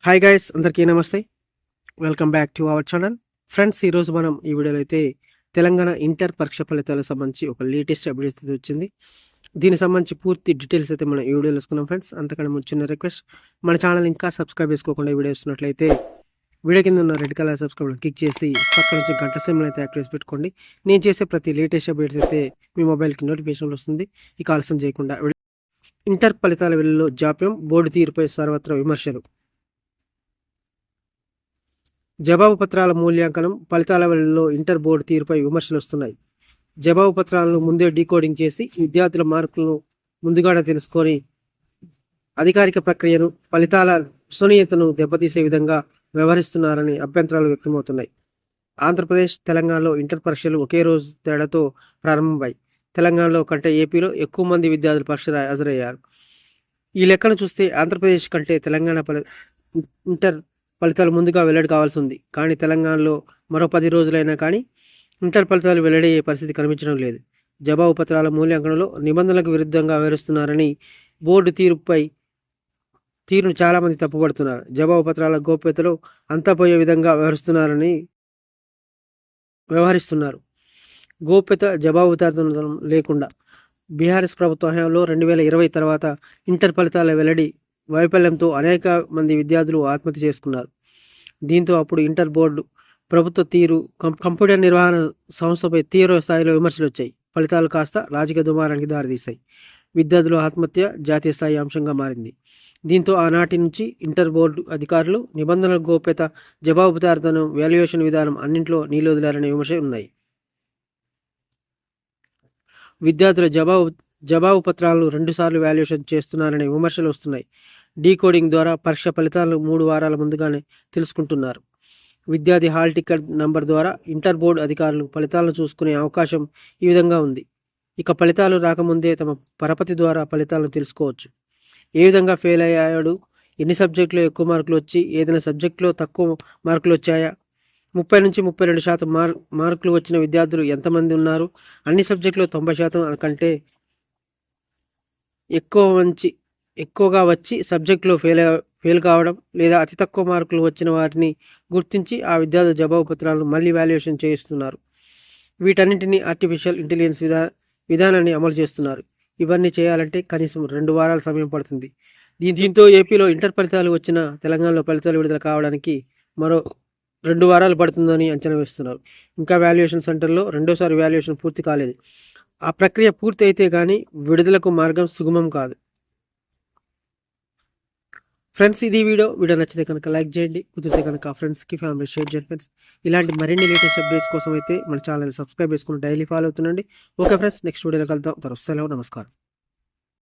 Hi guys, అందరికీ నమస్తే. Welcome back to our channel. Friends, ఈరోజు మనం ఈ వీడియోలో అయితే తెలంగాణ ఇంటర్ పరీక్ష ఫలితాలకు సంబంధించి ఒక లేటెస్ట్ అప్డేట్ అయితే వచ్చింది. దీనికి సంబంధించి పూర్తి డీటెయిల్స్ అయితే మనం ఈ వీడియోలో వేసుకున్నాం ఫ్రెండ్స్. అంతకన్నా ముందు చిన్న రిక్వెస్ట్, మన ఛానల్ ఇంకా సబ్స్క్రైబ్ చేసుకోకుండా వీడియో వస్తున్నట్లయితే వీడియో కింద ఉన్న రెడ్ కలర్ సబ్స్క్రైబ్ క్లిక్ చేసి పక్కన నుంచి గంట సింబల్ అయితే యాక్టివేట్ పెట్టుకోండి. నేను చేసే ప్రతి లేటెస్ట్ అప్డేట్స్ అయితే మీ మొబైల్కి నోటిఫికేషన్ వస్తుంది. ఇక ఆలస్యం చేయకుండా ఇంటర్ ఫలితాల వెలుగులో జాప్యం, బోర్డు తీరుపై సర్వత్రా విమర్శలు. జవాబు పత్రాల మూల్యాంకనం, ఫలితాల వెలుగులో ఇంటర్ బోర్డు తీరుపై విమర్శలు వస్తున్నాయి. జవాబు పత్రాలను ముందే డీకోడింగ్ చేసి విద్యార్థుల మార్కులను ముందుగానే తెలుసుకొని అధికారిక ప్రక్రియను, ఫలితాల విశ్వసనీయతను దెబ్బతీసే విధంగా వ్యవహరిస్తున్నారని అభ్యంతరాలు వ్యక్తమవుతున్నాయి. ఆంధ్రప్రదేశ్, తెలంగాణలో ఇంటర్ పరీక్షలు ఒకే రోజు తేడాతో ప్రారంభమయ్యాయి. తెలంగాణలో కంటే ఏపీలో ఎక్కువ మంది విద్యార్థులు పరీక్ష హాజరయ్యారు. ఈ లెక్కను చూస్తే ఆంధ్రప్రదేశ్ కంటే తెలంగాణ ఇంటర్ ఫలితాలు ముందుగా వెల్లడి కావాల్సి ఉంది. కానీ తెలంగాణలో మరో 10 రోజులైనా కానీ ఇంటర్ ఫలితాలు వెల్లడయ్యే పరిస్థితి కనిపించడం లేదు. జవాబు పత్రాల మూల్యాంకనంలో నిబంధనలకు విరుద్ధంగా వ్యవహరిస్తున్నారని, బోర్డు తీరును చాలామంది తప్పుపడుతున్నారు. జవాబు పత్రాల గోప్యతలో అంతా పోయే విధంగా వ్యవహరిస్తున్నారు. గోప్యత, జవాబుదారీతనం లేకుండా బీఆర్ఎస్ ప్రభుత్వ హయాంలో 2020 తర్వాత ఇంటర్ ఫలితాల వెల్లడి వైఫల్యంతో అనేక మంది విద్యార్థులు ఆత్మహత్య చేసుకున్నారు. దీంతో అప్పుడు ఇంటర్ బోర్డు ప్రభుత్వ తీరు, కంప్యూటర్ నిర్వహణ సంస్థపై తీవ్ర స్థాయిలో విమర్శలు వచ్చాయి. ఫలితాలు కాస్త రాజకీయ దుమారానికి దారితీశాయి. విద్యార్థుల ఆత్మహత్య జాతీయ స్థాయి అంశంగా మారింది. దీంతో ఆనాటి నుంచి ఇంటర్ బోర్డు అధికారులు నిబంధనల గోప్యత, జవాబుదారీతనం, వాల్యుయేషన్ విధానం అన్నింటిలో నీళ్లొదిలారనే విమర్శలు ఉన్నాయి. విద్యార్థుల జవాబు పత్రాలను 2 సార్లు వాల్యుయేషన్ చేస్తున్నారనే విమర్శలు వస్తున్నాయి. డీకోడింగ్ ద్వారా పరీక్ష ఫలితాలను 3 వారాల ముందుగానే తెలుసుకుంటున్నారు. విద్యార్థి హాల్ టికెట్ నంబర్ ద్వారా ఇంటర్ బోర్డు అధికారులు ఫలితాలను చూసుకునే అవకాశం ఈ విధంగా ఉంది. ఇక ఫలితాలు రాకముందే తమ పరపతి ద్వారా ఫలితాలను తెలుసుకోవచ్చు. ఏ విధంగా ఫెయిల్ అయ్యాడు, ఎన్ని సబ్జెక్టులో ఎక్కువ మార్కులు వచ్చి, ఏదైనా సబ్జెక్టులో తక్కువ మార్కులు వచ్చాయా, 30 నుంచి 32% మార్కులు వచ్చిన విద్యార్థులు ఎంతమంది ఉన్నారు, అన్ని సబ్జెక్టులో 90% కంటే ఎక్కువగా వచ్చి సబ్జెక్టులో ఫెయిల్ కావడం, లేదా అతి తక్కువ మార్కులు వచ్చిన వారిని గుర్తించి ఆ విద్యార్థుల జవాబు పత్రాలను మళ్ళీ వాల్యుయేషన్ చేయిస్తున్నారు. వీటన్నింటినీ ఆర్టిఫిషియల్ ఇంటెలిజెన్స్ విధానాన్ని అమలు చేస్తున్నారు. ఇవన్నీ చేయాలంటే కనీసం 2 వారాల సమయం పడుతుంది. దీంతో ఏపీలో ఇంటర్ ఫలితాలు వచ్చిన తెలంగాణలో ఫలితాలు విడుదల కావడానికి మరో 2 వారాలు పడుతుందని అంచనా వేస్తున్నారు. ఇంకా వాల్యుయేషన్ సెంటర్లో రెండోసారి వాల్యుయేషన్ పూర్తి కాలేదు. ఆ ప్రక్రియ పూర్తి అయితే కానీ విడుదలకు మార్గం సుగమం కాదు. ఫ్రెండ్స్, ఇది వీడియో నచ్చితే కనుక లైక్ చేయండి, కుదిరితే కనుక ఫ్రెండ్స్కి, ఫ్యామిలీ షేర్ చేయండి. ఫ్రెండ్స్, ఇలాంటి మరిన్ని లేటెస్ట్ అప్డేట్స్ కోసం అయితే మన ఛానల్ సబ్స్క్రైబ్ చేసుకుని డైలీ ఫాలో అవుతుండండి. ఓకే ఫ్రెండ్స్, నెక్స్ట్ వీడియోలో కలుద్దాం. సెలవు, నమస్కారం.